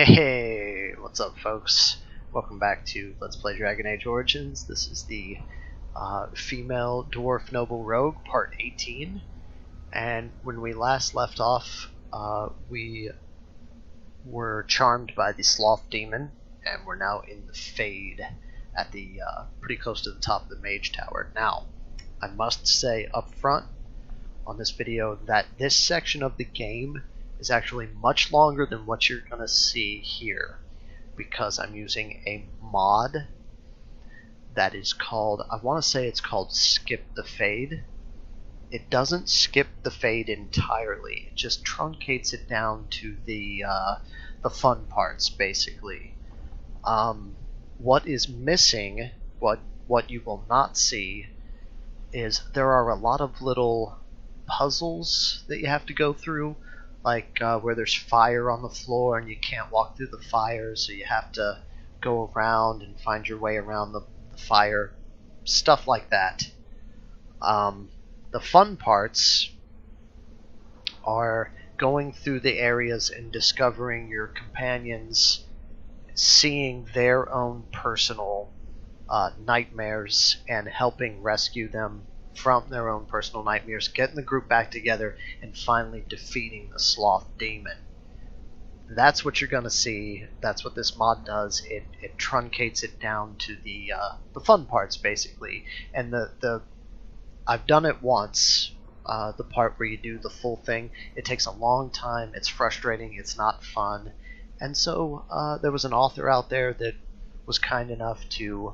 Hey, what's up folks? Welcome back to Let's Play Dragon Age Origins. This is the Female Dwarf Noble Rogue, Part 18. And when we last left off, we were charmed by the Sloth Demon, and we're now in the Fade at the pretty close to the top of the Mage Tower. Now, I must say up front on this video that this section of the game is actually much longer than what you're going to see here, because I'm using a mod that is called, I want to say it's called Skip the Fade. It doesn't skip the fade entirely, it just truncates it down to the fun parts, basically. What is missing, what you will not see, is there are a lot of little puzzles that you have to go through, like where there's fire on the floor and you can't walk through the fire, so you have to go around and find your way around the fire, stuff like that. The fun parts are going through the areas and discovering your companions, seeing their own personal nightmares and helping rescue them from their own personal nightmares, getting the group back together, and finally defeating the Sloth Demon. That's what you're going to see. That's what this mod does. It truncates it down to the fun parts, basically. And I've done it once, the part where you do the full thing. It takes a long time, it's frustrating, it's not fun. And so there was an author out there that was kind enough to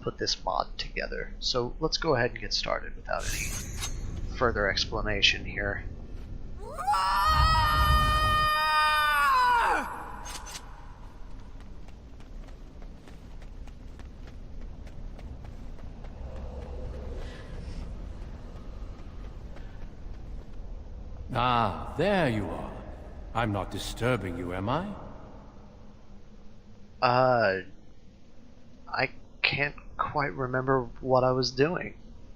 put this mod together. So let's go ahead and get started without any further explanation here. Ah, there you are. I'm not disturbing you, am I? I can't quite remember what I was doing.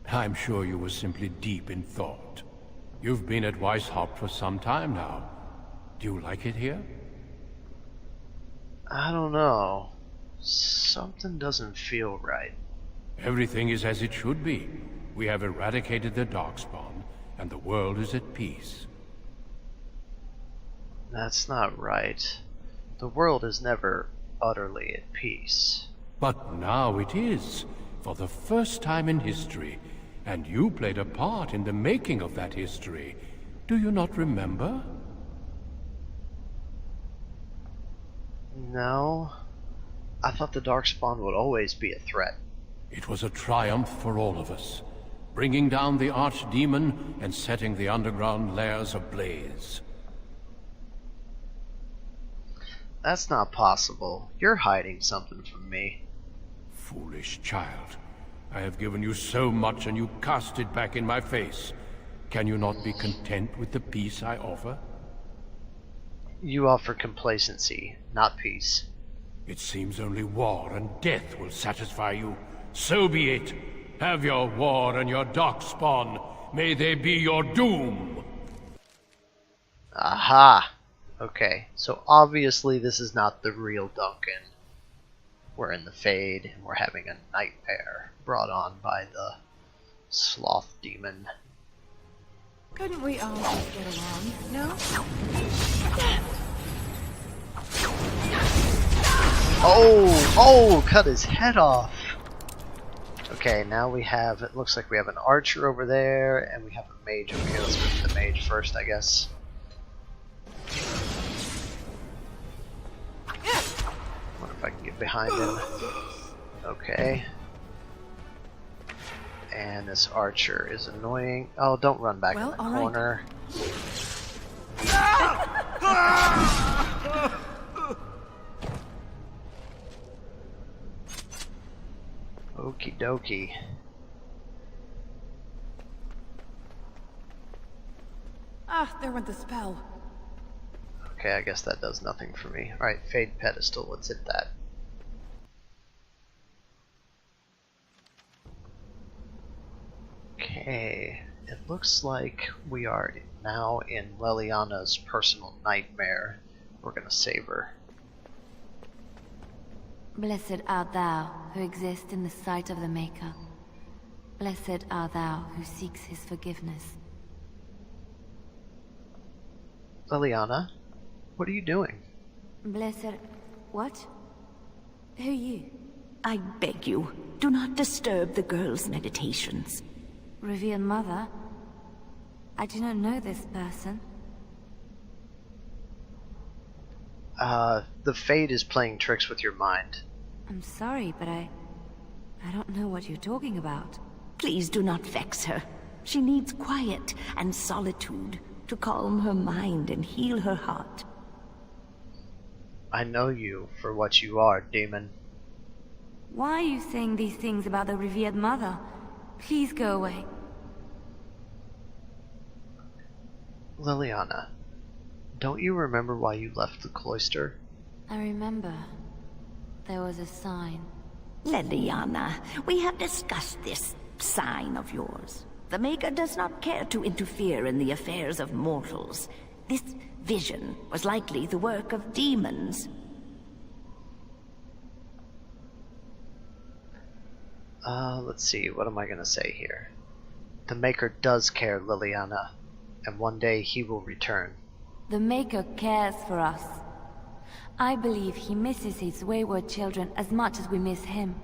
I'm sure you were simply deep in thought. You've been at Weishaupt for some time now. Do you like it here? I don't know. Something doesn't feel right. Everything is as it should be. We have eradicated the Darkspawn, and the world is at peace. That's not right. The world is never utterly at peace. But now it is, for the first time in history, and you played a part in the making of that history. Do you not remember? No. I thought the Darkspawn would always be a threat. It was a triumph for all of us, bringing down the Archdemon and setting the underground lairs ablaze. That's not possible. You're hiding something from me. Foolish child. I have given you so much and you cast it back in my face. Can you not be content with the peace I offer? You offer complacency, not peace. It seems only war and death will satisfy you. So be it. Have your war and your Darkspawn. May they be your doom. Aha! Okay, so obviously this is not the real Duncan. We're in the Fade, and we're having a nightmare brought on by the Sloth Demon. Couldn't we all just get along, no? Oh, cut his head off! Okay, now we have, it looks like we have an archer over there, and we have a mage over here. Let's move the mage first, I guess. Wonder if I can get behind him. Okay. And this archer is annoying. Oh, don't run back in the corner. Okie dokie. Ah, there went the spell. Okay, I guess that does nothing for me. Alright, Fade Pedestal, let's hit that. Okay, it looks like we are now in Leliana's personal nightmare. We're gonna save her. Blessed art thou who exists in the sight of the Maker. Blessed art thou who seeks his forgiveness. Liliana, what are you doing? Blessed... what? Who are you? I beg you, do not disturb the girl's meditations. Revered Mother? I do not know this person. The Fade is playing tricks with your mind. I'm sorry, but I don't know what you're talking about. Please do not vex her. She needs quiet and solitude to calm her mind and heal her heart. I know you for what you are, demon. Why are you saying these things about the Revered Mother? Please go away. Liliana, don't you remember why you left the cloister? I remember. There was a sign. Liliana, we have discussed this sign of yours. The Maker does not care to interfere in the affairs of mortals. This vision was likely the work of demons. Let's see, what am I gonna say here? The Maker does care, Liliana, and one day he will return. The Maker cares for us. I believe he misses his wayward children as much as we miss him.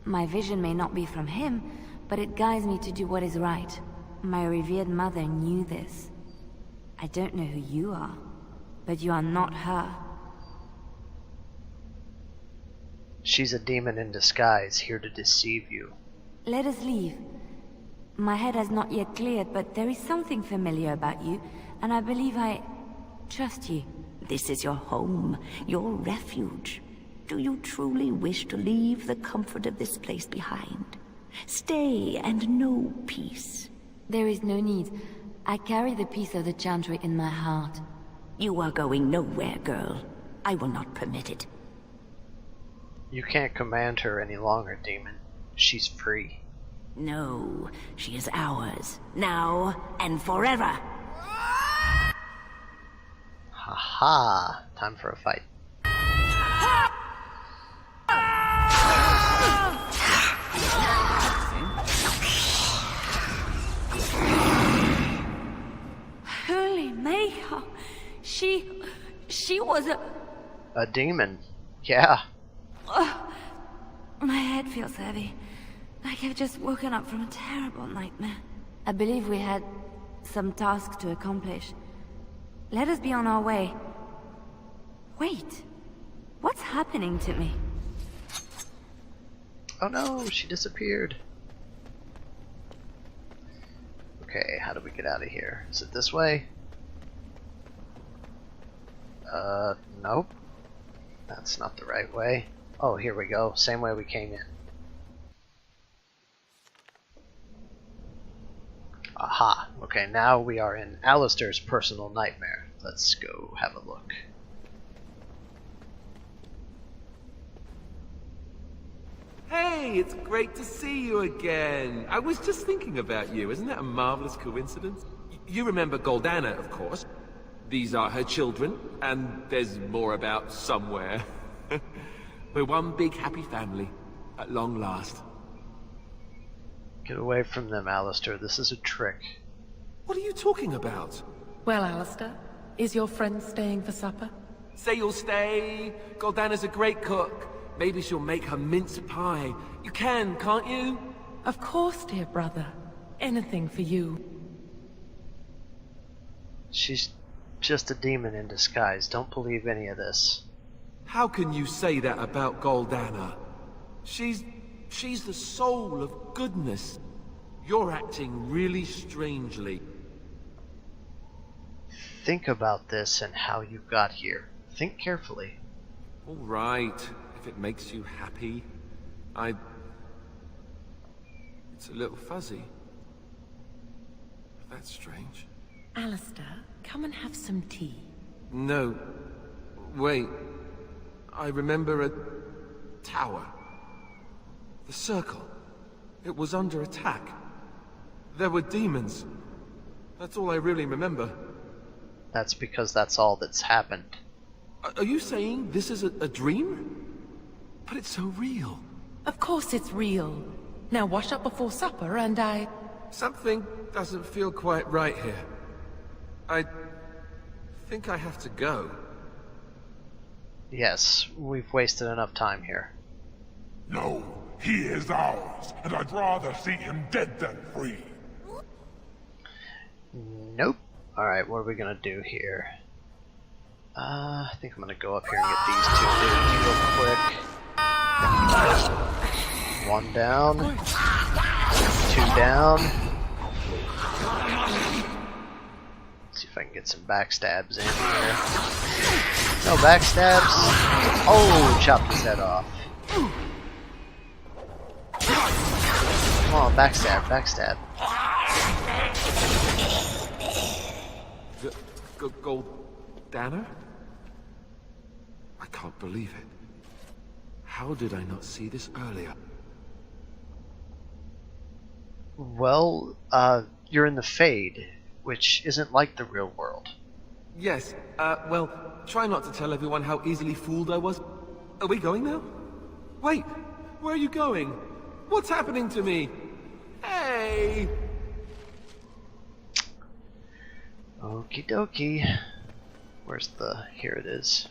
My vision may not be from him, but it guides me to do what is right. My revered mother knew this. I don't know who you are, but you are not her. She's a demon in disguise, here to deceive you. Let us leave. My head has not yet cleared, but there is something familiar about you, and I believe I trust you. This is your home, your refuge. Do you truly wish to leave the comfort of this place behind? Stay and know peace. There is no need. I carry the peace of the Chantry in my heart. You are going nowhere, girl. I will not permit it. You can't command her any longer, demon. She's free. No, she is ours, now and forever. Haha, time for a fight. Holy Maker! She was A demon, yeah. My head feels heavy. Like I've just woken up from a terrible nightmare. I believe we had some task to accomplish. Let us be on our way. Wait. What's happening to me? Oh no, she disappeared. Okay, how do we get out of here? Is it this way? Nope. That's not the right way. Oh, here we go. Same way we came in. Aha. Okay, now we are in Alistair's personal nightmare. Let's go have a look. Hey, it's great to see you again. I was just thinking about you. Isn't that a marvelous coincidence? You remember Goldana, of course. These are her children, and there's more about somewhere. We're one big happy family, at long last. Get away from them, Alistair. This is a trick. What are you talking about? Well, Alistair, is your friend staying for supper? Say you'll stay. Goldana's a great cook. Maybe she'll make her mince pie. You can, can't you? Of course, dear brother. Anything for you. She's just a demon in disguise. Don't believe any of this. How can you say that about Goldana? She's the soul of goodness. You're acting really strangely. Think about this and how you got here. Think carefully. All right, if it makes you happy. It's a little fuzzy. That's strange. Alistair, come and have some tea. No. Wait. I remember a tower. The circle. It was under attack. There were demons. That's all I really remember. That's because that's all that's happened. Are you saying this is a dream? But it's so real. Of course it's real. Now wash up before supper and Something doesn't feel quite right here. I think I have to go. Yes, we've wasted enough time here. No, he is ours, and I'd rather see him dead than free. Nope. Alright, what are we gonna do here? I think I'm gonna go up here and get these two dudes real quick. One down. Two down. See if I can get some backstabs in here. No backstabs. Oh, chopped his head off. Come on, backstab, backstab. Goldana? I can't believe it. How did I not see this earlier? Well, you're in the Fade, which isn't like the real world. Yes, well, try not to tell everyone how easily fooled I was. Are we going now? Wait, where are you going? What's happening to me? Hey! Okie dokie. Where's the... here it is.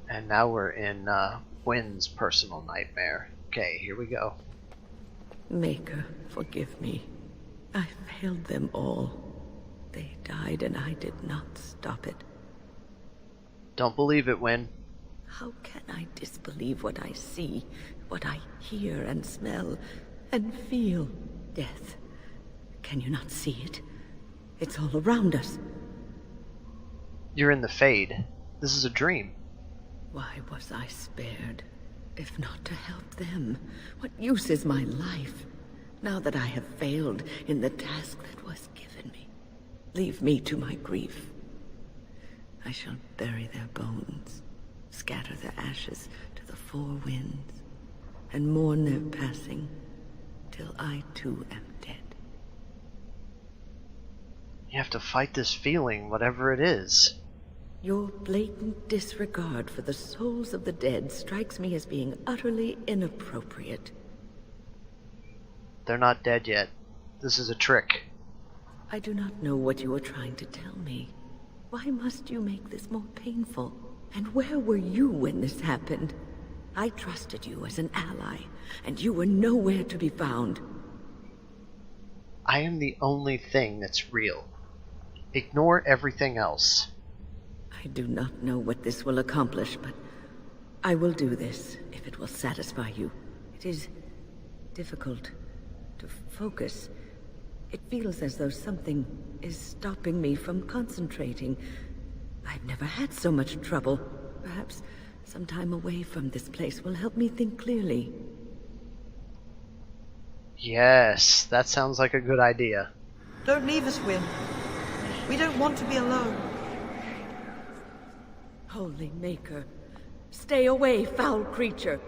And now we're in Wynn's personal nightmare. Okay, here we go. Maker, forgive me. I failed them all. They died and I did not stop it. Don't believe it, Wynn. How can I disbelieve what I see, what I hear and smell, and feel? Death. Can you not see it? It's all around us. You're in the Fade. This is a dream. Why was I spared? If not to help them, what use is my life? Now that I have failed in the task that was given me, leave me to my grief. I shall bury their bones, scatter their ashes to the four winds, and mourn their passing till I too am dead. You have to fight this feeling, whatever it is. Your blatant disregard for the souls of the dead strikes me as being utterly inappropriate. They're not dead yet. This is a trick. I do not know what you are trying to tell me. Why must you make this more painful? And where were you when this happened? I trusted you as an ally, and you were nowhere to be found. I am the only thing that's real. Ignore everything else. I do not know what this will accomplish, but I will do this if it will satisfy you. It is difficult to focus. It feels as though something is stopping me from concentrating. I've never had so much trouble. Perhaps some time away from this place will help me think clearly. Yes, that sounds like a good idea. Don't leave us, Wynn. We don't want to be alone. Holy Maker, stay away, foul creature.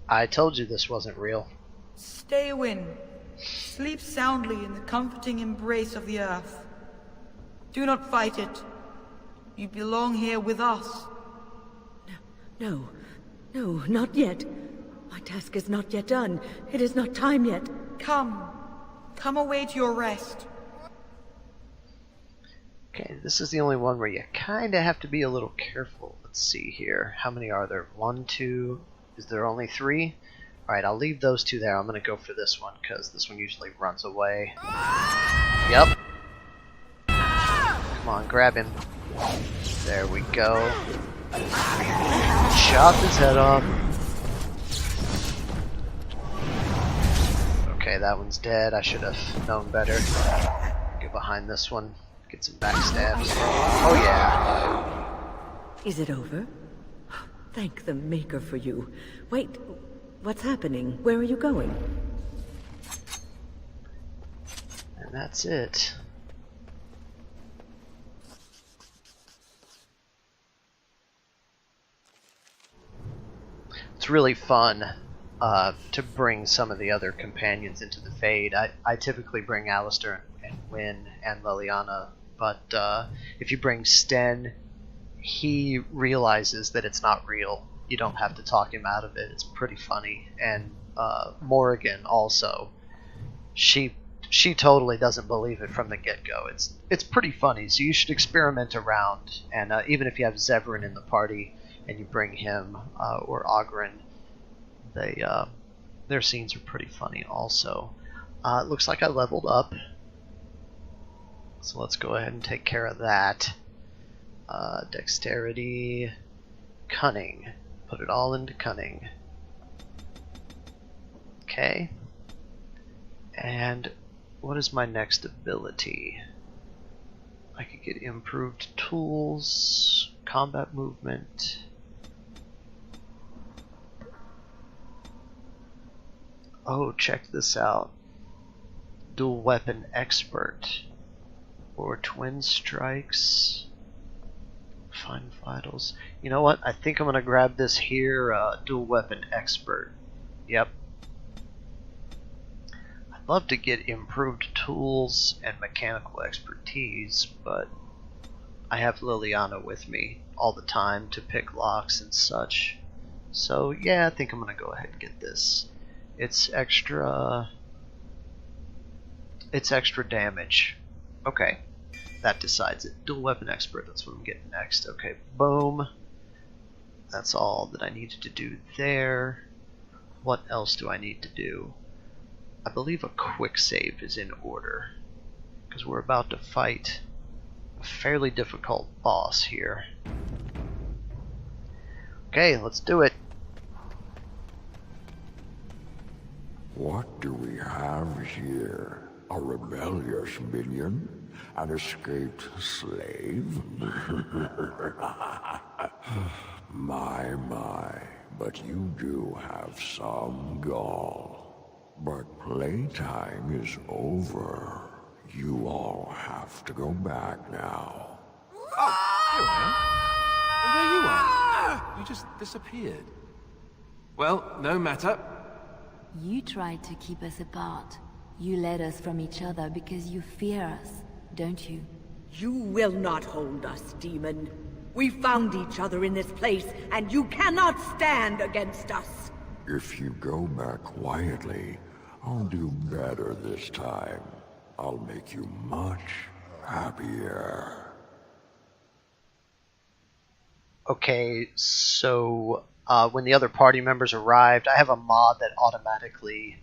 I told you this wasn't real. Stay, Wynn. Sleep soundly in the comforting embrace of the earth. Do not fight it. You belong here with us. No, not yet. My task is not yet done. It is not time yet. Come away to your rest. Okay, this is the only one where you kind of have to be a little careful. Let's see here. How many are there? 1, 2... Is there only 3? Alright, I'll leave those 2 there. I'm going to go for this one, because this one usually runs away. Yep. Come on, grab him. There we go. Chop his head off. Okay, that one's dead. I should have known better. Get behind this one. Get some backstabs. Oh yeah. Is it over? Thank the Maker for you. Wait, what's happening? Where are you going? And that's it. It's really fun to bring some of the other companions into the Fade. I typically bring Alistair and Wynn and Liliana, but if you bring Sten he realizes that it's not real. You don't have to talk him out of it. It's pretty funny. And Morrigan also, she totally doesn't believe it from the get-go. It's pretty funny, so you should experiment around. And even if you have Zevran in the party and you bring him or Ogren, their scenes are pretty funny also. It looks like I leveled up, so let's go ahead and take care of that. Dexterity, cunning. Put it all into cunning. Okay. And what is my next ability? I could get improved tools, combat movement. Oh, check this out. Dual weapon expert. Or twin strikes. Fine vitals. You know what? I think I'm gonna grab this here, dual weapon expert. Yep. I'd love to get improved tools and mechanical expertise, but I have Liliana with me all the time to pick locks and such. So yeah, I think I'm gonna go ahead and get this. It's extra damage. Okay. That decides it. Dual weapon expert, that's what I'm getting next. Okay, boom. That's all that I needed to do there. What else do I need to do? I believe a quick save is in order, because we're about to fight a fairly difficult boss here. Okay, let's do it. What do we have here? A rebellious minion? An escaped slave? My, but you do have some gall. But playtime is over. You all have to go back now. Oh, here I am. And there you are. You just disappeared. Well, no matter. You tried to keep us apart. You led us from each other because you fear us, don't you? You will not hold us, demon. We found each other in this place, and you cannot stand against us. If you go back quietly, I'll do better this time. I'll make you much happier. Okay, so when the other party members arrived, I have a mod that automatically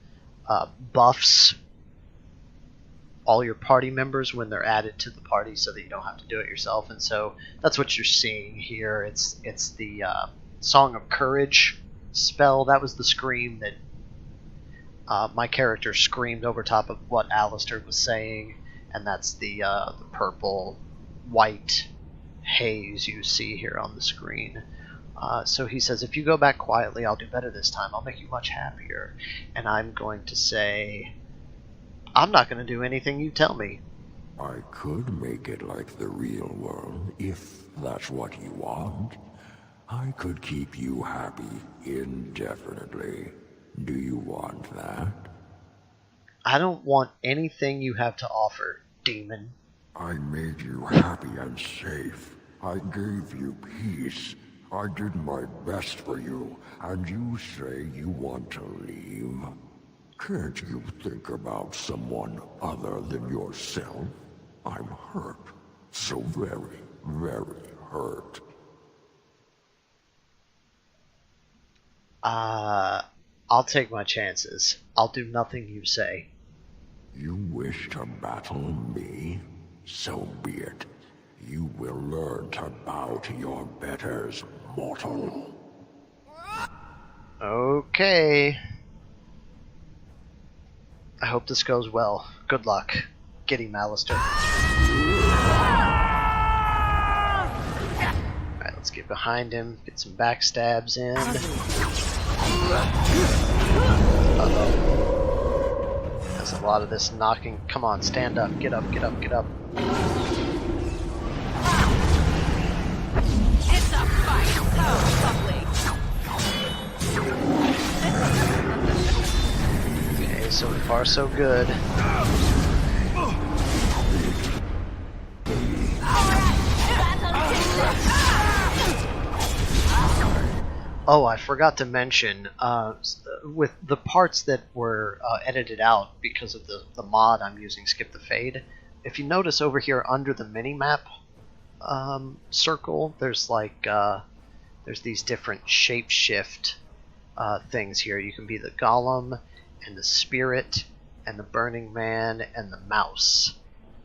buffs all your party members when they're added to the party so that you don't have to do it yourself. And so that's what you're seeing here. It's the Song of Courage spell. That was the scream that my character screamed over top of what Alistair was saying, and that's the purple white haze you see here on the screen. So he says, if you go back quietly, I'll do better this time. I'll make you much happier. And I'm going to say, I'm not going to do anything you tell me. I could make it like the real world, if that's what you want. I could keep you happy indefinitely. Do you want that? I don't want anything you have to offer, demon. I made you happy and safe. I gave you peace. I did my best for you, and you say you want to leave? Can't you think about someone other than yourself? I'm hurt. So very, very hurt. I'll take my chances. I'll do nothing you say. You wish to battle me? So be it. You will learn to bow to your betters, mortal. Okay. I hope this goes well. Good luck. Get him, Alistair. Alright, let's get behind him, get some backstabs in. Uh-oh. There's a lot of this knocking. Come on, stand up. Get up, get up, get up. It's a fight. Oh, lovely. Okay, so far so good. Oh, I forgot to mention, with the parts that were edited out because of the mod I'm using, Skip the Fade, if you notice over here under the minimap circle, there's like, there's these different shapeshift things here. You can be the golem, and the spirit, and the burning man, and the mouse.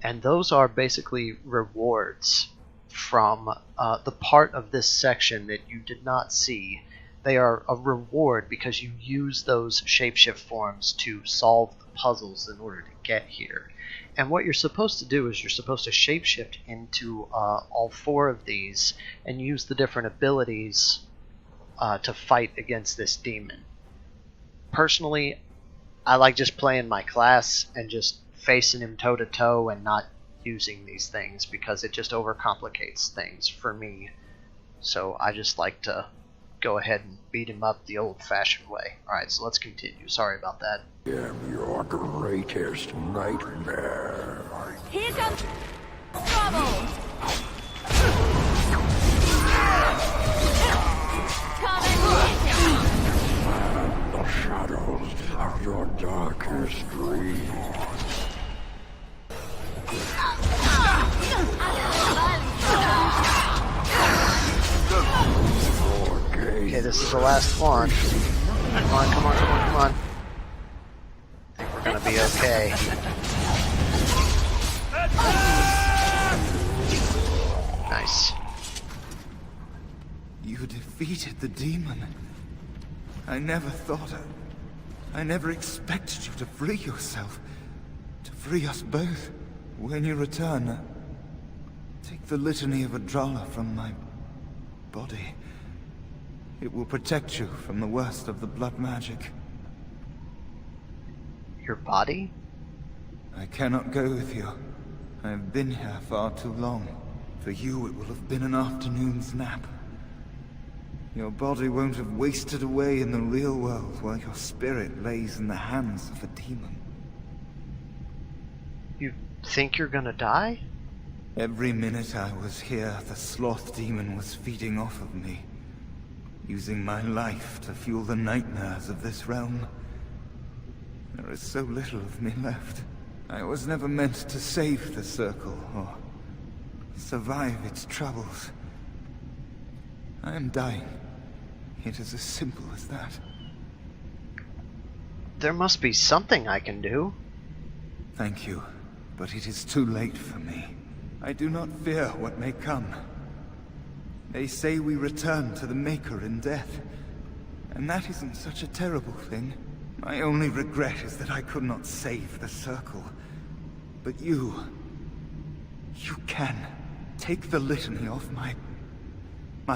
And those are basically rewards from the part of this section that you did not see. They are a reward because you use those shapeshift forms to solve the puzzles in order to get here. And what you're supposed to do is you're supposed to shapeshift into all 4 of these and use the different abilities to fight against this demon. Personally, I like just playing my class and just facing him toe to toe and not using these things because it just overcomplicates things for me. So I just like to go ahead and beat him up the old-fashioned way. Alright, so let's continue. Sorry about that. I am your greatest nightmare. Here comes trouble! Come and get him! The shadows of your darkest dreams. Okay, this is the last one. Come on, come on, come on, come on. I think we're gonna be okay. Nice. You defeated the demon. I never thought I never expected you to free yourself. To free us both. When you return, take the litany of Adrala from my body. It will protect you from the worst of the blood magic. Your body? I cannot go with you. I have been here far too long. For you, it will have been an afternoon's nap. Your body won't have wasted away in the real world while your spirit lays in the hands of a demon. You think you're gonna die? Every minute I was here, the sloth demon was feeding off of me. Using my life to fuel the nightmares of this realm. There is so little of me left. I was never meant to save the Circle, or survive its troubles. I am dying. It is as simple as that. There must be something I can do. Thank you, but it is too late for me. I do not fear what may come. They say we return to the Maker in death, and that isn't such a terrible thing. My only regret is that I could not save the Circle. But you can. Take the litany off my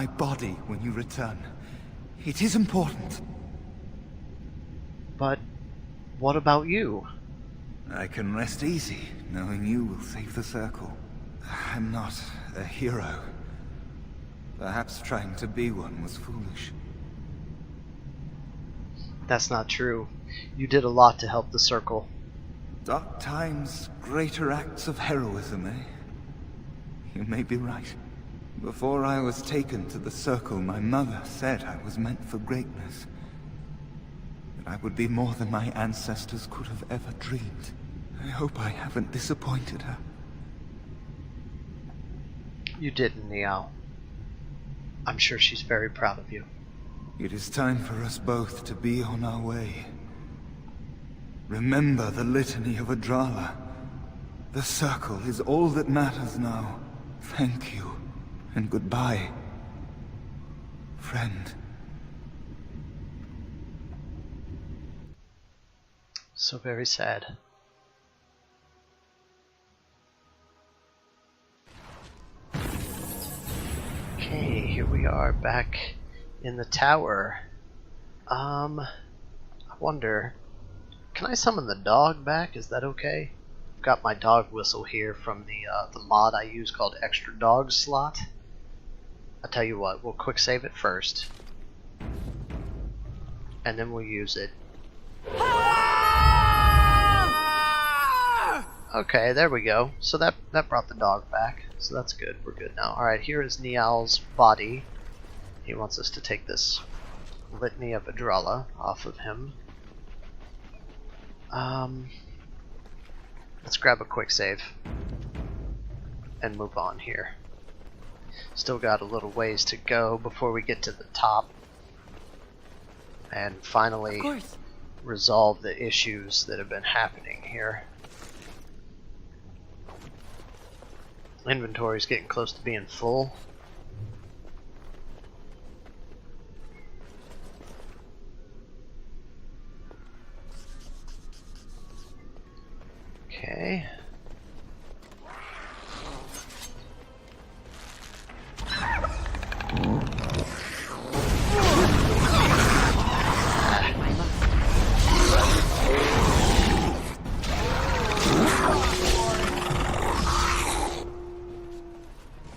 body when you return. It is important. But what about you? I can rest easy, knowing you will save the Circle. I'm not a hero. Perhaps trying to be one was foolish. That's not true. You did a lot to help the Circle. Dark times, greater acts of heroism, eh? You may be right. Before I was taken to the Circle, my mother said I was meant for greatness. That I would be more than my ancestors could have ever dreamed. I hope I haven't disappointed her. You didn't, Niall. I'm sure she's very proud of you. It is time for us both to be on our way. Remember the litany of Adrala. The Circle is all that matters now. Thank you, and goodbye, friend. So very sad. Okay, here we are back in the tower. I wonder, can I summon the dog back? Is that okay? I've got my dog whistle here from the mod I use called Extra Dog Slot. I'll tell you what, we'll quick save it first, and then we'll use it. Okay, there we go. So that brought the dog back. So that's good. We're good now. Alright, here is Niall's body. He wants us to take this Litany of Adralla off of him. Let's grab a quick save and move on here. Still got a little ways to go before we get to the top and finally resolve the issues that have been happening here. Inventory's getting close to being full. Okay.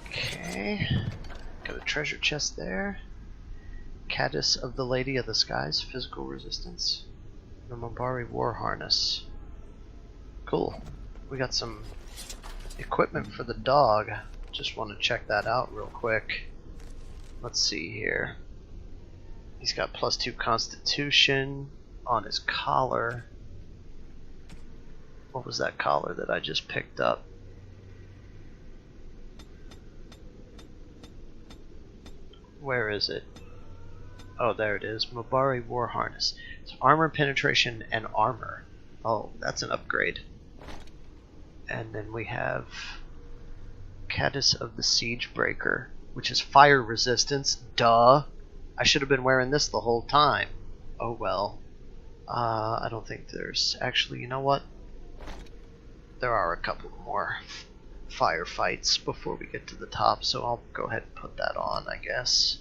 Okay. Got a treasure chest there. Caddis of the Lady of the Skies, physical resistance. The Mabari war harness. Cool. We got some equipment for the dog. Just want to check that out real quick. Let's see here. He's got +2 constitution on his collar. What was that collar that I just picked up? Where is it? Oh, there it is. Mabari war harness. It's armor penetration and armor. Oh, that's an upgrade. And then we have Caddis of the Siege Breaker, which is fire resistance. Duh! I should have been wearing this the whole time. Oh well. I don't think there's... Actually, you know what? There are a couple more firefights before we get to the top, so I'll go ahead and put that on, I guess.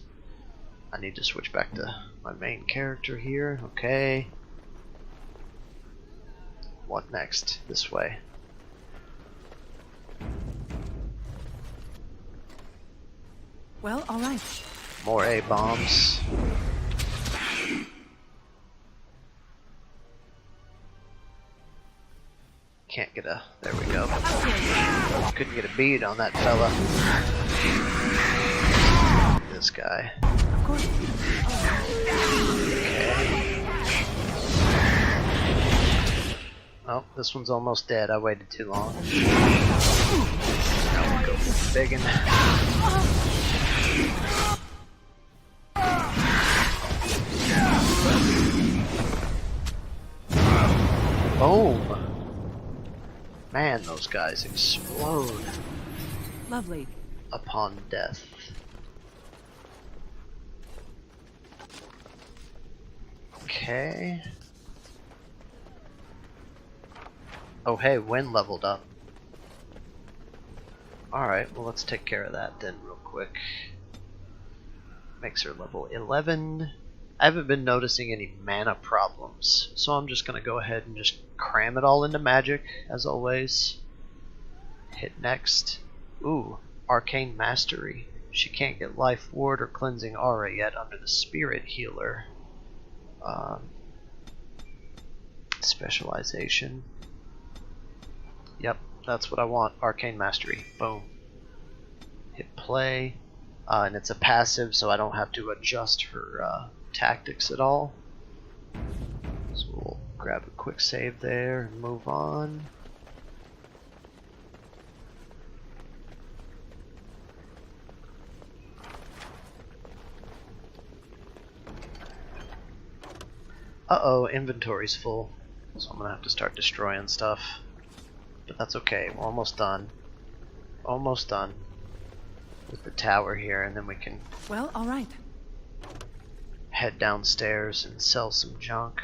I need to switch back to my main character here. Okay. What next? This way. Well, all right. More A-bombs. Can't get a... There we go. Couldn't get a bead on that fella. This guy. Of course. Okay. Oh, this one's almost dead. I waited too long. Now we'll go for the biggin. Boom! Man, those guys explode. Lovely. Upon death. Okay. Oh hey, Wind leveled up. Alright, well let's take care of that then real quick. Makes her level 11. I haven't been noticing any mana problems, so I'm just going to go ahead and just cram it all into magic, as always. Hit next. Ooh, Arcane Mastery. She can't get Life Ward or Cleansing Aura yet under the Spirit Healer. Specialization. Yep, that's what I want. Arcane Mastery. Boom. Hit play. And it's a passive, so I don't have to adjust her tactics at all. So we'll grab a quick save there and move on. Uh-oh, inventory's full. So I'm gonna have to start destroying stuff. But that's okay, we're almost done. Almost done with the tower here, and then we can... Well, all right. Head downstairs and sell some junk.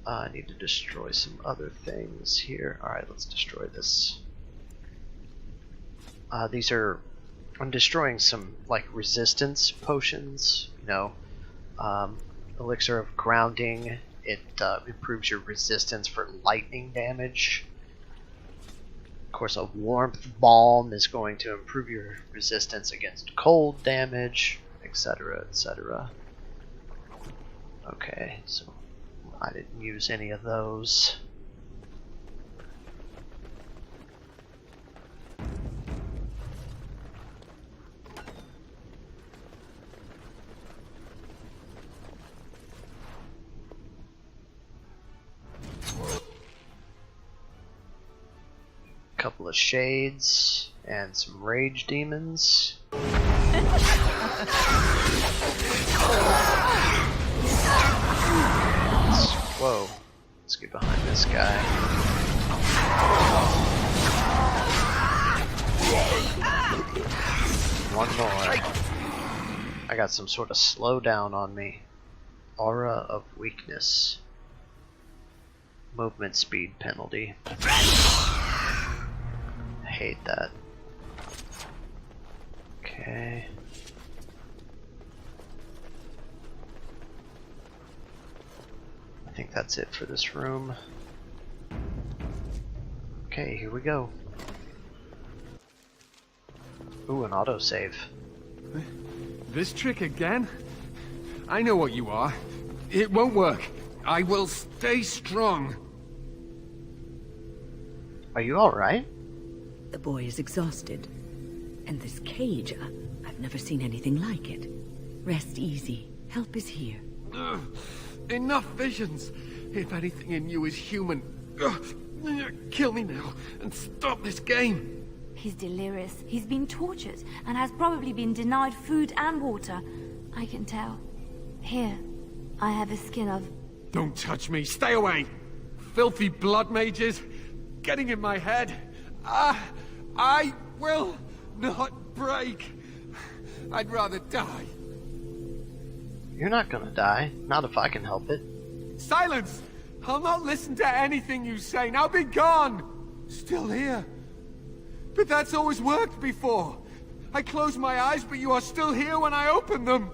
I need to destroy some other things here. Alright, let's destroy this. These are... I'm destroying some, like, resistance potions. You know, Elixir of Grounding. It improves your resistance for lightning damage. Of course, a Warmth Balm is going to improve your resistance against cold damage, etc., etc. Okay, so I didn't use any of those. Couple of shades and some rage demons. Whoa, let's get behind this guy. One more. I got some sort of slowdown on me. Aura of weakness. Movement speed penalty. I hate that. Okay. I think that's it for this room. Okay, here we go. Ooh, an autosave. This trick again? I know what you are. It won't work. I will stay strong. Are you alright? The boy is exhausted. And this cage, I've never seen anything like it. Rest easy. Help is here. Enough visions. If anything in you is human, kill me now and stop this game. He's delirious. He's been tortured and has probably been denied food and water. I can tell. Here, I have a skin of... Don't touch me. Stay away. Filthy blood mages. Getting in my head. I will not break. I'd rather die. You're not gonna die. Not if I can help it. Silence! I'll not listen to anything you say. Now be gone! Still here. But that's always worked before. I close my eyes, but you are still here when I open them.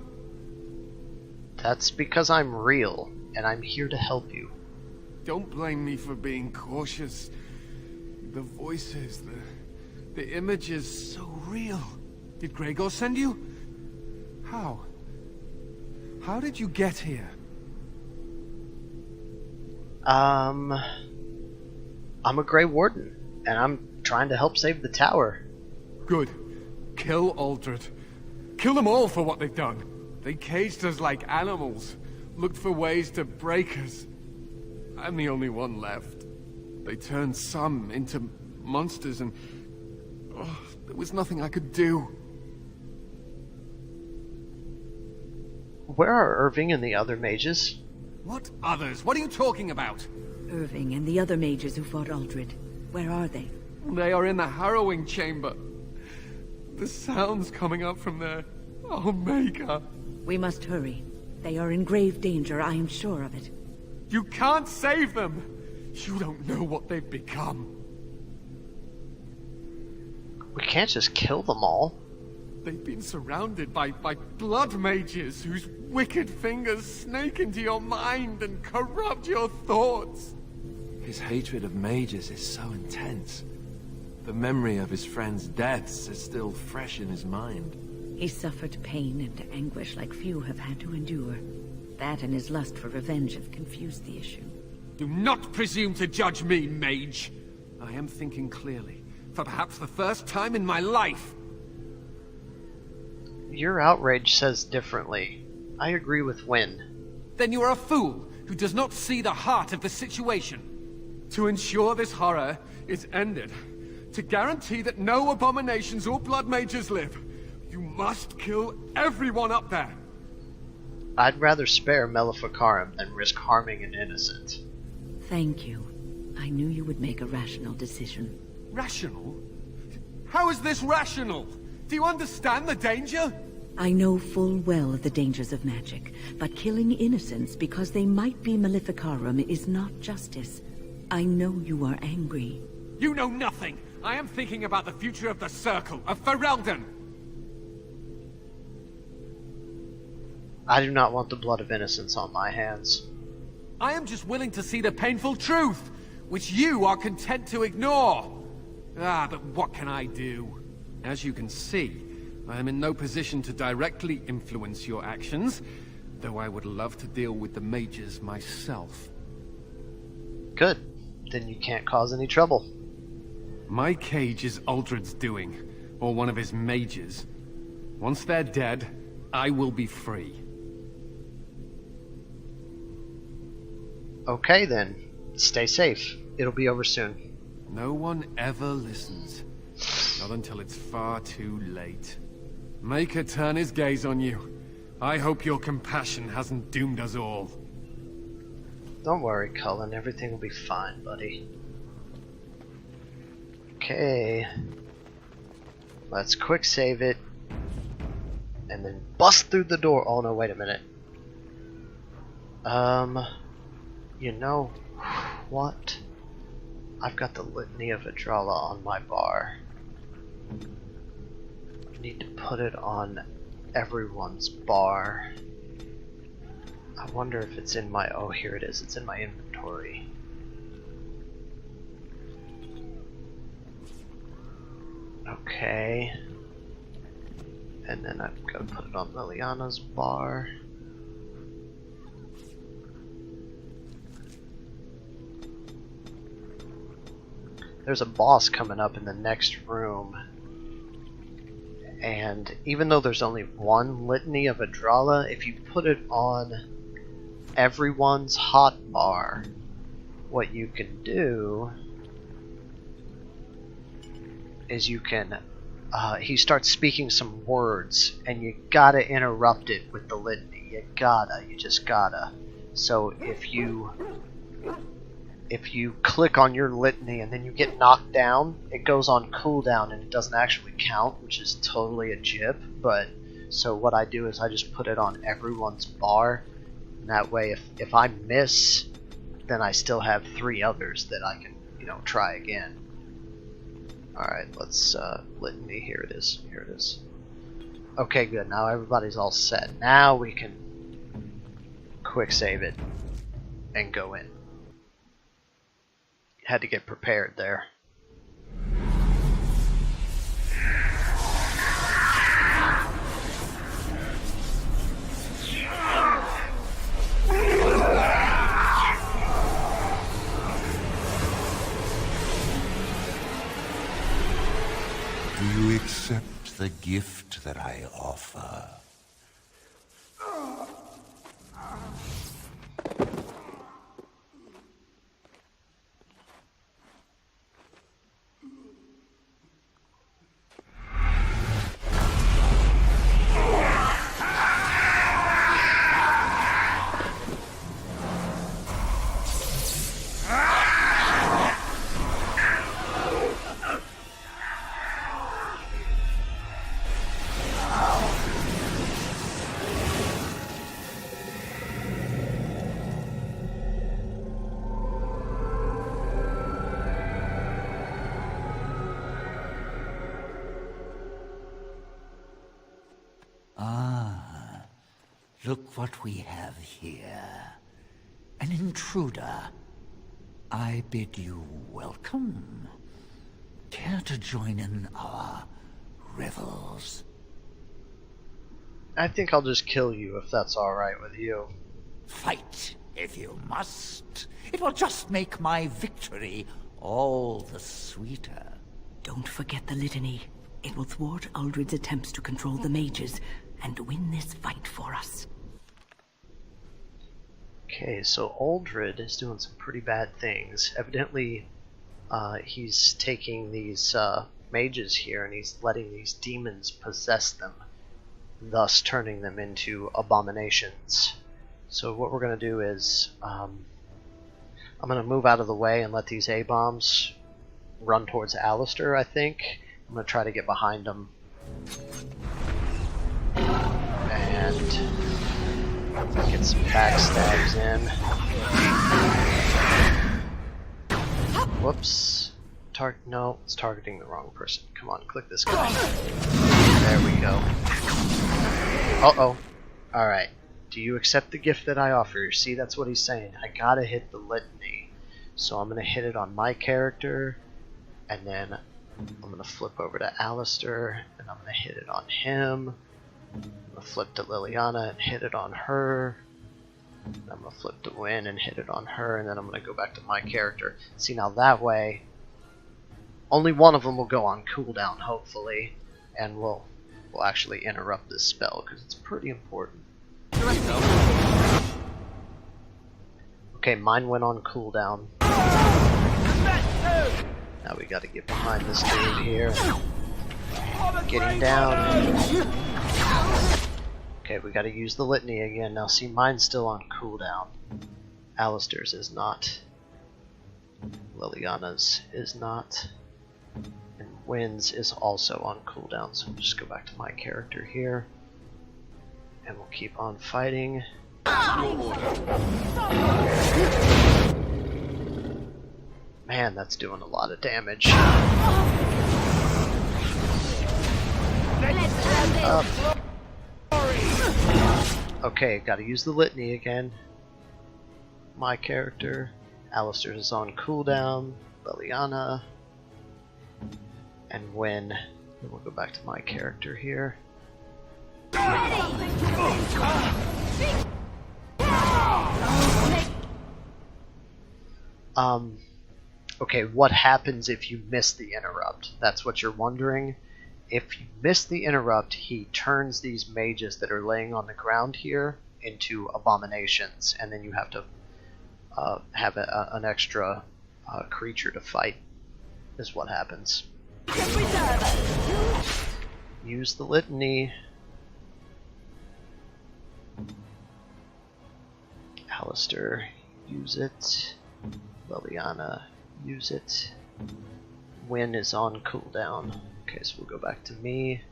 That's because I'm real, and I'm here to help you. Don't blame me for being cautious. The voices, the images, so real. Did Gregor send you? How? How did you get here? I'm a Grey Warden, and I'm trying to help save the tower. Good. Kill Aldred. Kill them all for what they've done. They caged us like animals, looked for ways to break us. I'm the only one left. They turned some into monsters and... there was nothing I could do. Where are Irving and the other mages? What others? What are you talking about? Irving and the other mages who fought Aldred. Where are they? They are in the Harrowing chamber. The sounds coming up from there. Omega. We must hurry. They are in grave danger, I am sure of it. You can't save them! You don't know what they've become. We can't just kill them all. They've been surrounded by blood mages whose wicked fingers snake into your mind and corrupt your thoughts. His hatred of mages is so intense. The memory of his friends' deaths is still fresh in his mind. He suffered pain and anguish like few have had to endure. That and his lust for revenge have confused the issue. Do not presume to judge me, mage! I am thinking clearly, for perhaps the first time in my life. Your outrage says differently. I agree with Wynne. Then you are a fool who does not see the heart of the situation. To ensure this horror is ended, to guarantee that no abominations or blood mages live, you must kill everyone up there. I'd rather spare Maleficarum than risk harming an innocent. Thank you. I knew you would make a rational decision. Rational? How is this rational? Do you understand the danger? I know full well the dangers of magic, but killing innocents because they might be Maleficarum is not justice. I know you are angry. You know nothing! I am thinking about the future of the Circle, of Ferelden! I do not want the blood of innocents on my hands. I am just willing to see the painful truth, which you are content to ignore. But what can I do? As you can see, I am in no position to directly influence your actions, though I would love to deal with the mages myself. Good. Then you can't cause any trouble. My cage is Aldred's doing, or one of his mages. Once they're dead, I will be free. Okay then. Stay safe. It'll be over soon. No one ever listens. Not until it's far too late. Maker turn his gaze on you. I hope your compassion hasn't doomed us all. Don't worry, Cullen. Everything will be fine, buddy. Okay. Let's quick save it. And then bust through the door. Oh no, wait a minute. You know what? I've got the Litany of Adralla on my bar. I need to put it on everyone's bar. I wonder if it's in my... oh, here it is. It's in my inventory. Okay. And then I've got to put it on Liliana's bar. There's a boss coming up in the next room. And even though there's only one Litany of Adralla, if you put it on everyone's hotbar, what you can do is you can he starts speaking some words and you gotta interrupt it with the litany. You just gotta. So if you click on your litany and then you get knocked down, it goes on cooldown and it doesn't actually count, which is totally a jip. But so what I do is I just put it on everyone's bar, and that way if I miss, then I still have 3 others that I can, try again. Alright, let's litany. Here it is. Okay, good. Now everybody's all set. Now we can quick save it and go in. Had to get prepared there. Do you accept the gift that I offer? Look what we have here. An intruder. I bid you welcome. Care to join in our revels? I think I'll just kill you if that's alright with you. Fight if you must. It will just make my victory all the sweeter. Don't forget the litany. It will thwart Uldred's attempts to control the mages and win this fight for us. Okay, so Uldred is doing some pretty bad things. Evidently, he's taking these mages here and he's letting these demons possess them, thus turning them into abominations. So what we're going to do is, I'm going to move out of the way and let these A-bombs run towards Alistair, I think. I'm going to try to get behind them. And get some backstabs in. Whoops. No, it's targeting the wrong person. Come on, click this guy. There we go. Uh-oh. Alright. Do you accept the gift that I offer? See, that's what he's saying. I gotta hit the litany. So I'm gonna hit it on my character, and then I'm gonna flip over to Alistair, and I'm gonna hit it on him. I'm gonna flip to Liliana and hit it on her. I'm gonna flip to Wynn and hit it on her, and then I'm gonna go back to my character. See, now that way, only one of them will go on cooldown, hopefully, and we'll actually interrupt this spell because it's pretty important. Okay, mine went on cooldown. Now we gotta get behind this dude here. Getting down. Okay, we gotta use the litany again. Now see, mine's still on cooldown. Alistairs is not. Liliana's is not. And Wynn's is also on cooldown, so we'll just go back to my character here. And we'll keep on fighting. Man, that's doing a lot of damage. Okay, gotta use the litany again. My character. Alistair is on cooldown. Liliana. And Wynn. Then we'll go back to my character here. Okay, what happens if you miss the interrupt? That's what you're wondering. If you miss the interrupt, he turns these mages that are laying on the ground here into abominations, and then you have to have an extra creature to fight, is what happens. Use the litany. Alistair, use it. Liliana, use it. Wynn is on cooldown. Okay, so we'll go back to me.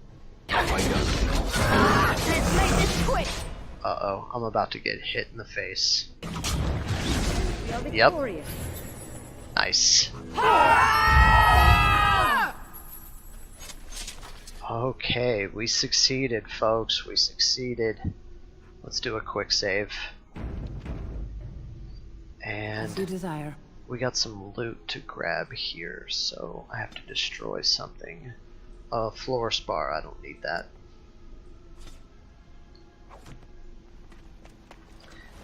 Uh-oh, I'm about to get hit in the face. Yep. Nice. Okay, we succeeded, folks. We succeeded. Let's do a quick save. And As you desire. we got some loot to grab here, so I have to destroy something. A floor spar, I don't need that.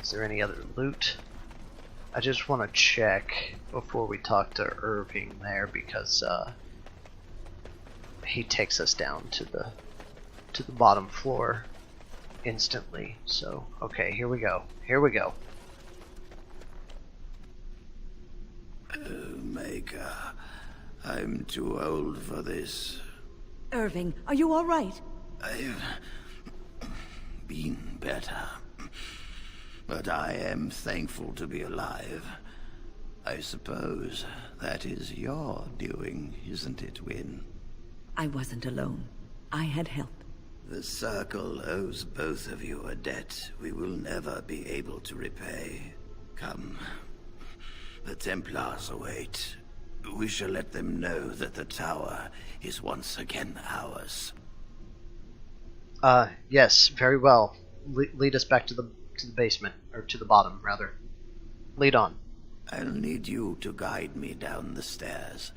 Is there any other loot? I just want to check before we talk to Irving there, because he takes us down to the bottom floor instantly. So okay, here we go. Here we go. Maker, I'm too old for this. Irving, are you all right? I've been better, but I am thankful to be alive. I suppose that is your doing, isn't it, Wynn? I wasn't alone. I had help. The Circle owes both of you a debt we will never be able to repay. Come. The Templars await. We shall let them know that the tower is once again ours. Yes, very well. Lead us back to the basement, or to the bottom, rather. Lead on. I'll need you to guide me down the stairs.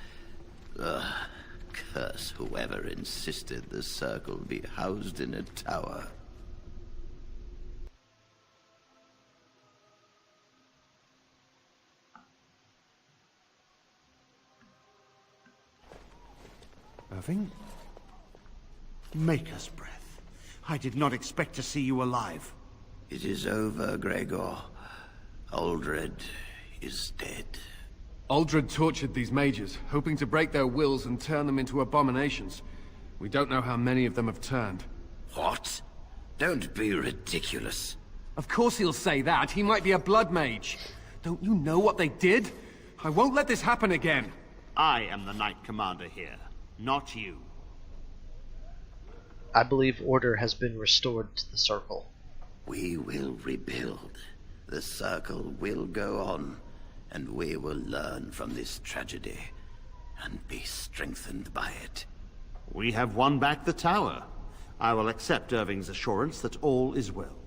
Curse whoever insisted the Circle be housed in a tower. Irving? Maker's breath. I did not expect to see you alive. It is over, Gregor. Uldred is dead. Uldred tortured these mages, hoping to break their wills and turn them into abominations. We don't know how many of them have turned. What? Don't be ridiculous. Of course he'll say that. He might be a blood mage. Don't you know what they did? I won't let this happen again. I am the Knight Commander here, not you. I believe order has been restored to the Circle. We will rebuild. The Circle will go on, and we will learn from this tragedy, and be strengthened by it. We have won back the tower. I will accept Irving's assurance that all is well.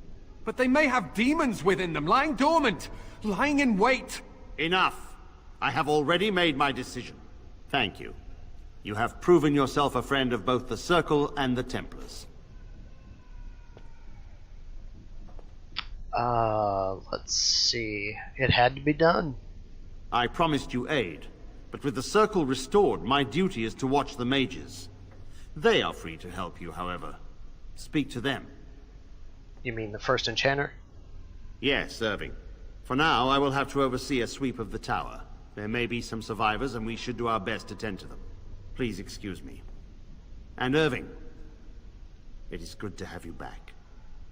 But they may have demons within them, lying dormant, lying in wait. Enough! I have already made my decision. Thank you. You have proven yourself a friend of both the Circle and the Templars. Let's see. It had to be done. I promised you aid, but with the Circle restored, my duty is to watch the mages. They are free to help you, however. Speak to them. You mean the first enchanter? Yes, Irving. For now, I will have to oversee a sweep of the tower. There may be some survivors, and we should do our best to tend to them. Please excuse me. And Irving, it is good to have you back.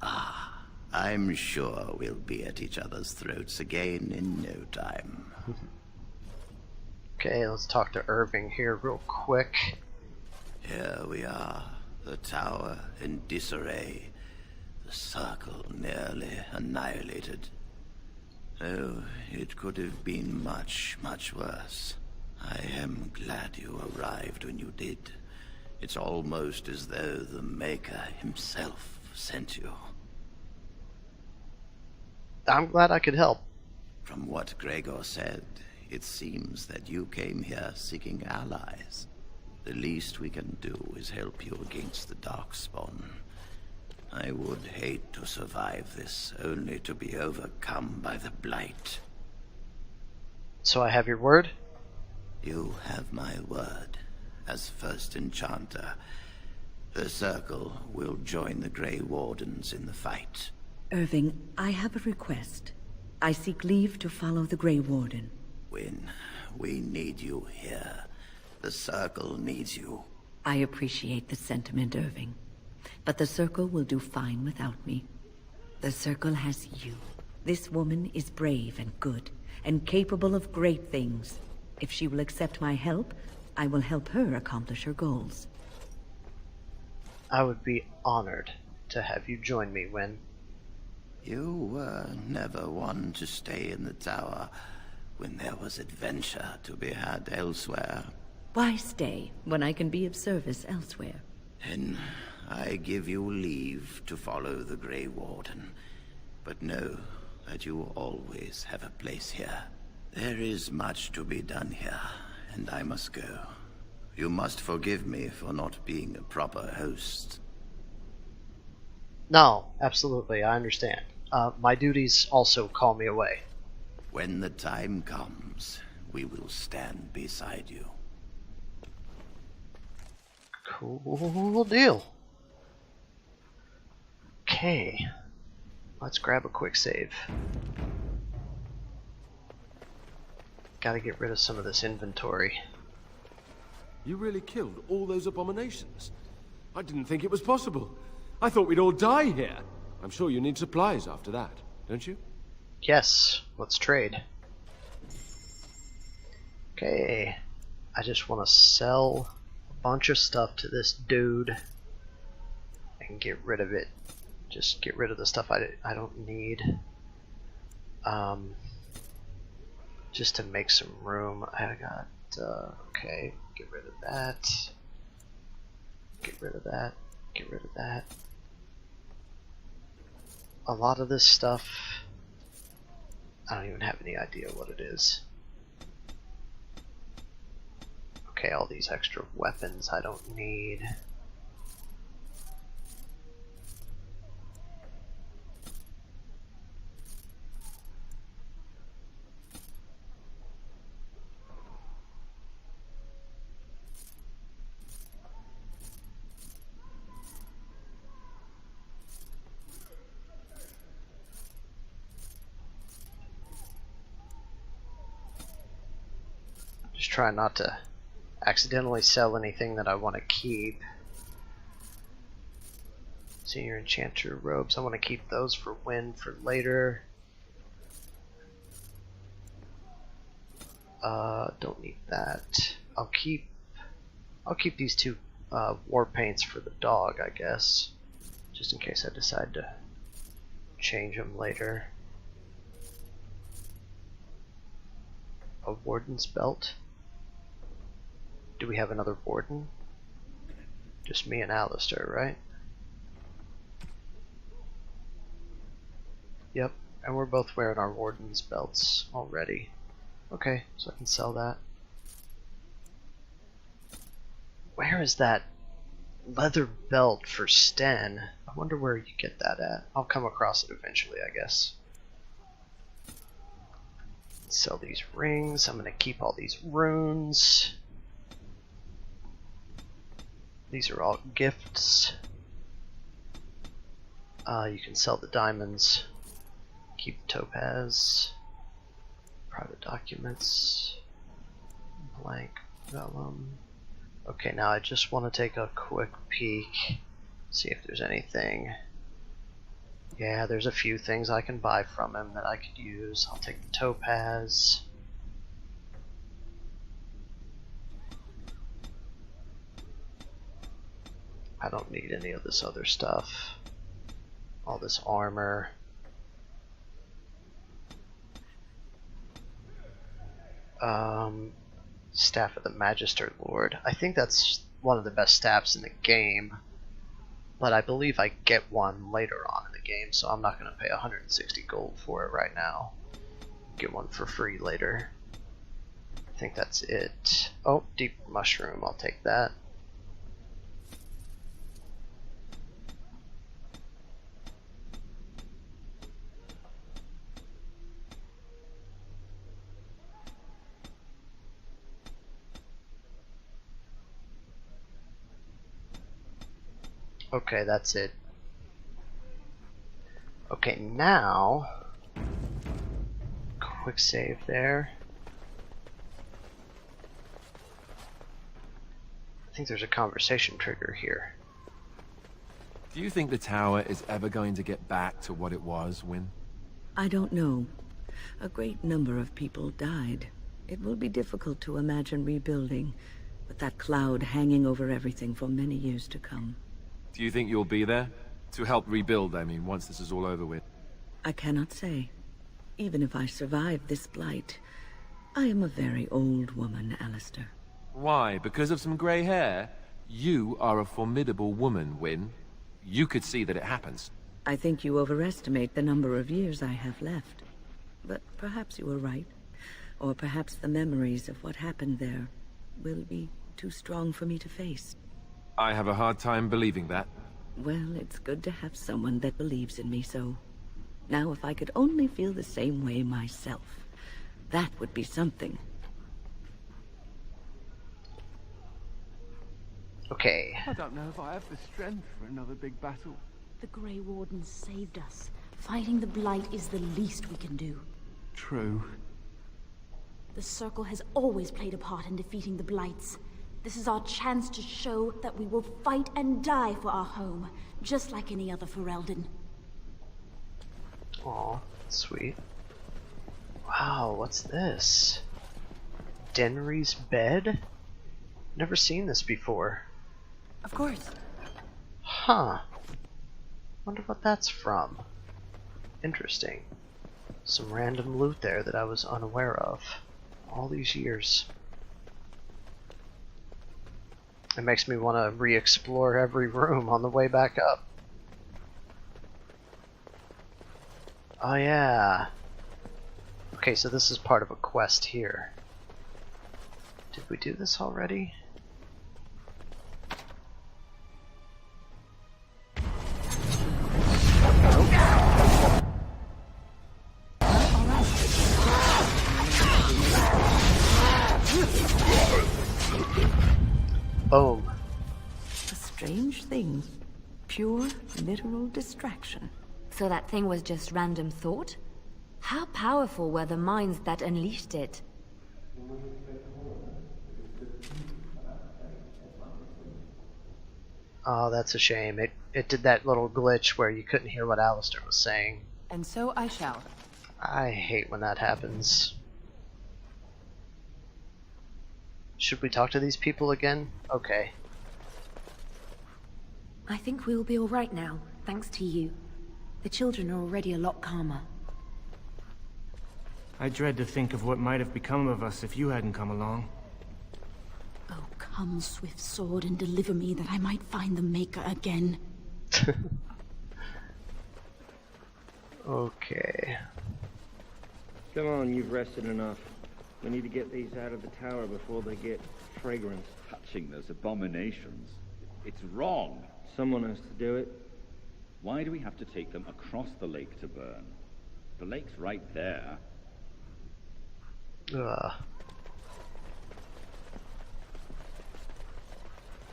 Ah, I'm sure we'll be at each other's throats again in no time. Okay, let's talk to Irving here real quick. Here we are, the tower in disarray, the circle nearly annihilated. Oh, it could have been much, much worse. I am glad you arrived when you did. It's almost as though the Maker himself sent you. I'm glad I could help. From what Gregor said, it seems that you came here seeking allies. The least we can do is help you against the Darkspawn. I would hate to survive this, only to be overcome by the Blight. So I have your word? You have my word. As first enchanter, the Circle will join the Grey Wardens in the fight. Irving, I have a request. I seek leave to follow the Grey Warden. When we need you here, the Circle needs you. I appreciate the sentiment, Irving. But the Circle will do fine without me. The Circle has you. This woman is brave and good, and capable of great things. If she will accept my help, I will help her accomplish her goals. I would be honored to have you join me, Wynne. You were never one to stay in the tower when there was adventure to be had elsewhere. Why stay when I can be of service elsewhere? Then I give you leave to follow the Grey Warden, but know that you always have a place here. There is much to be done here, and I must go. You must forgive me for not being a proper host. No, absolutely, I understand. My duties also call me away. When the time comes, we will stand beside you. Cool deal. Okay, let's grab a quick save. Gotta get rid of some of this inventory. You really killed all those abominations? I didn't think it was possible. I thought we'd all die here. I'm sure you need supplies after that, don't you? Yes, let's trade. Okay, I just want to sell a bunch of stuff to this dude and get rid of it. Just get rid of the stuff I don't need. Just to make some room. I got, okay, get rid of that. Get rid of that. Get rid of that. A lot of this stuff, I don't even have any idea what it is. Okay, all these extra weapons I don't need. Just try not to accidentally sell anything that I want to keep. Senior Enchanter robes, I want to keep those for Wynne for later. Don't need that. I'll keep these two war paints for the dog, I guess, just in case I decide to change them later. A Warden's belt. Do we have another Warden? Just me and Alistair, right? Yep, and we're both wearing our Warden's belts already. Okay, so I can sell that. Where is that leather belt for Sten? I wonder where you get that at. I'll come across it eventually, I guess. Sell these rings. I'm gonna keep all these runes. These are all gifts. You can sell the diamonds. Keep the topaz. Private documents. Blank vellum. Okay, now I just want to take a quick peek, see if there's anything. Yeah, there's a few things I can buy from him that I could use. I'll take the topaz. I don't need any of this other stuff. All this armor. Staff of the Magister Lord. I think that's one of the best staffs in the game, but I believe I get one later on in the game, so I'm not going to pay 160 gold for it right now. Get one for free later. I think that's it. Oh, deep mushroom, I'll take that. Okay, that's it. Okay, now quick save there. I think there's a conversation trigger here. Do you think the tower is ever going to get back to what it was, Wynne? I don't know. A great number of people died. It will be difficult to imagine rebuilding, with that cloud hanging over everything for many years to come. Do you think you'll be there? To help rebuild, I mean, once this is all over with. I cannot say. Even if I survive this blight, I am a very old woman, Alistair. Why? Because of some grey hair? You are a formidable woman, Wynne. You could see that it happens. I think you overestimate the number of years I have left. But perhaps you are right. Or perhaps the memories of what happened there will be too strong for me to face. I have a hard time believing that. Well, it's good to have someone that believes in me, so... Now, if I could only feel the same way myself, that would be something. Okay. I don't know if I have the strength for another big battle. The Grey Warden saved us. Fighting the Blight is the least we can do. True. The Circle has always played a part in defeating the Blights. This is our chance to show that we will fight and die for our home, just like any other Ferelden. Aw, sweet. Wow, what's this? Denry's bed? Never seen this before. Of course. Huh. Wonder what that's from. Interesting. Some random loot there that I was unaware of all these years. It makes me want to re-explore every room on the way back up. Oh yeah. Okay, so this is part of a quest here. Did we do this already? Boom. A strange thing. Pure, literal distraction. So that thing was just random thought? How powerful were the minds that unleashed it? Oh, that's a shame. It did that little glitch where you couldn't hear what Alistair was saying. And so I shall. I hate when that happens. Should we talk to these people again? Okay. I think we'll be all right now, thanks to you. The children are already a lot calmer. I dread to think of what might have become of us if you hadn't come along. Oh, come, swift sword, and deliver me that I might find the Maker again. Okay. Come on, you've rested enough. We need to get these out of the tower before they get fragrant. Touching those abominations. It's wrong. Someone has to do it. Why do we have to take them across the lake to burn? The lake's right there. Ugh.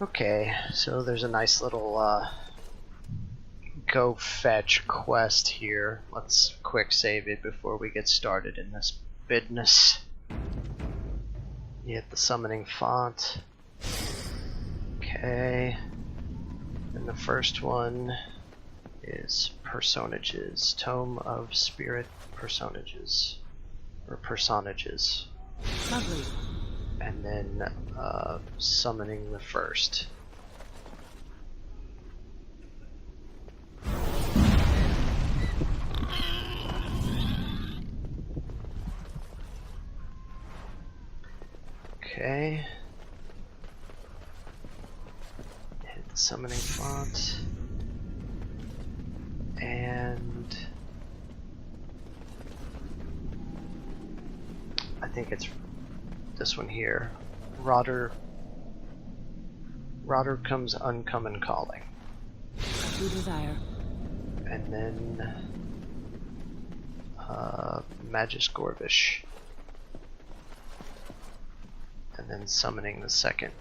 Okay, so there's a nice little go fetch quest here. Let's quick save it before we get started in this business. You hit the summoning font. Okay. And the first one is Personages. Tome of Spirit Personages. Or Personages. Lovely. And then summoning the first. Okay. Hit the summoning font. And I think it's this one here. Rodder comes uncommon calling. You desire. And then Magus Gorvish. And then summoning the second.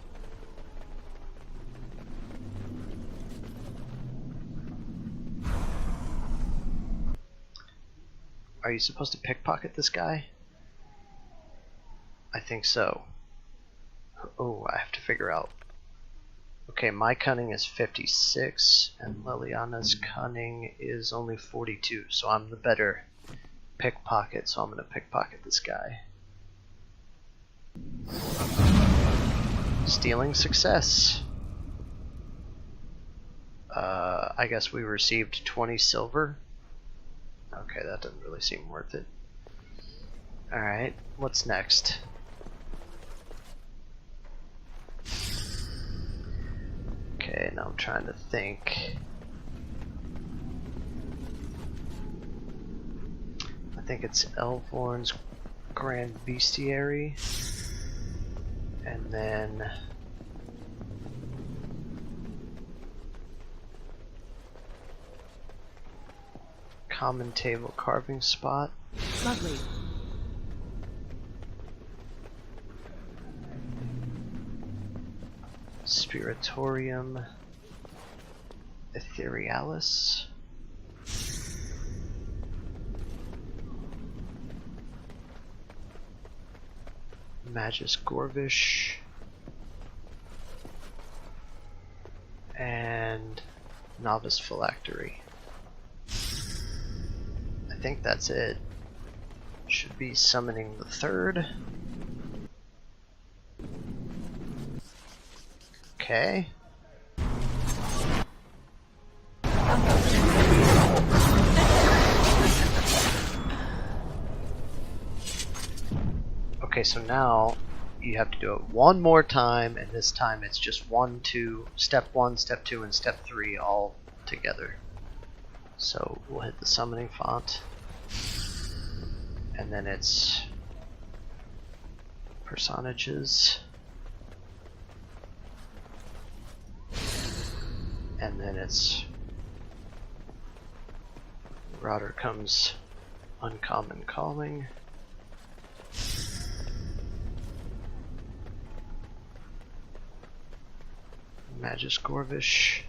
Are you supposed to pickpocket this guy? I think so. Oh, I have to figure out. Okay, my cunning is 56, and Liliana's cunning is only 42, so I'm the better pickpocket, so I'm gonna pickpocket this guy. Stealing success. I guess we received 20 silver. Okay, that doesn't really seem worth it. Alright, what's next? Okay, now I'm trying to think. I think it's Elvorn's Grand Bestiary. And then Common Table Carving Spot. Lovely. Spiritorium Etherealis. Magus Gorvish. And Novice Phylactery. I think that's it. Should be summoning the third. Okay. Okay, so now you have to do it one more time, and this time it's just step 1, step 2, and step 3 all together. So we'll hit the summoning font, and then it's Personages, and then it's Rodder comes uncommon calling. Magus Gorvish.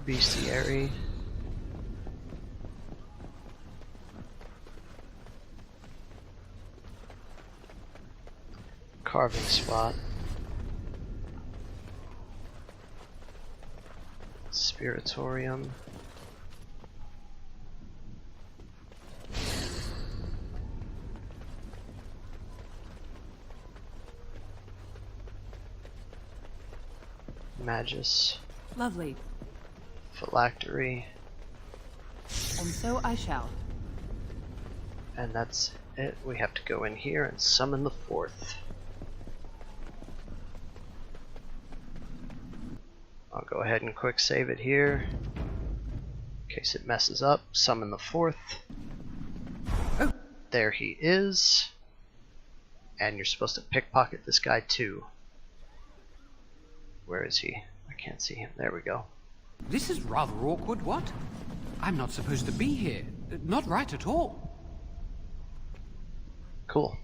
Bestiary. Carving Spot. Spiritorium. Magus. Lovely. Phylactery. And so I shall. And that's it. We have to go in here and summon the fourth. I'll go ahead and quick save it here in case it messes up. Summon the fourth. Oh. There he is. And you're supposed to pickpocket this guy too. Where is he? I can't see him. There we go. This is rather awkward, what? I'm not supposed to be here. Not right at all. Cool.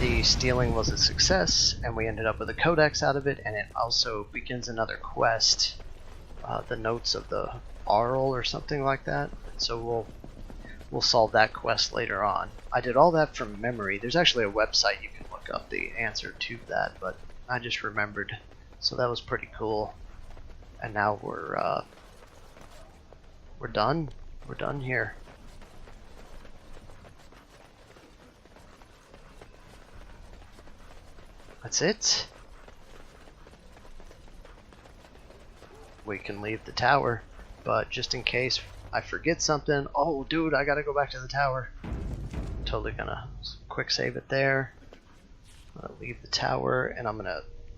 the stealing was a success, and we ended up with a codex out of it, and it also begins another quest, the Notes of the Arl or something like that. So we'll solve that quest later on. I did all that from memory. There's actually a website you can look up the answer to that, but I just remembered. So that was pretty cool. And now we're done. We're done here. That's it. We can leave the tower, but just in case I forget something, oh dude, I gotta go back to the tower. Totally gonna quick save it there. I'm gonna leave the tower, and I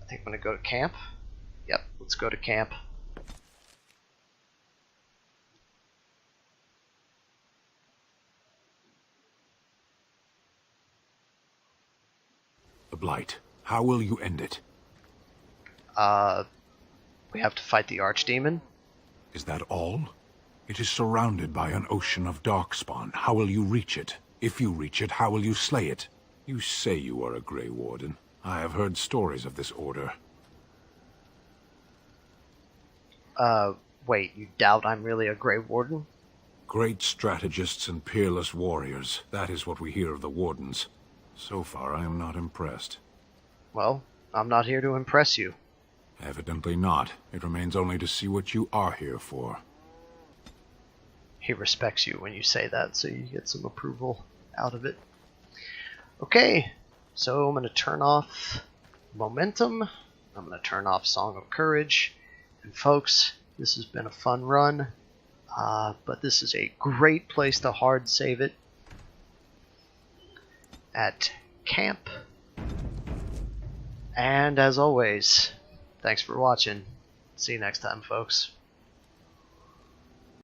think I'm gonna go to camp. Yep, let's go to camp. The Blight. How will you end it? We have to fight the Archdemon. Is that all? It is surrounded by an ocean of darkspawn. How will you reach it? If you reach it, how will you slay it? You say you are a Grey Warden. I have heard stories of this order. Wait, you doubt I'm really a Grey Warden? Great strategists and peerless warriors. That is what we hear of the Wardens. So far, I am not impressed. Well, I'm not here to impress you. Evidently not. It remains only to see what you are here for. He respects you when you say that, so you get some approval out of it. Okay, so I'm going to turn off Momentum. I'm going to turn off Song of Courage. And folks, this has been a fun run, but this is a great place to hard save it at camp. And as always, thanks for watching. See you next time, folks.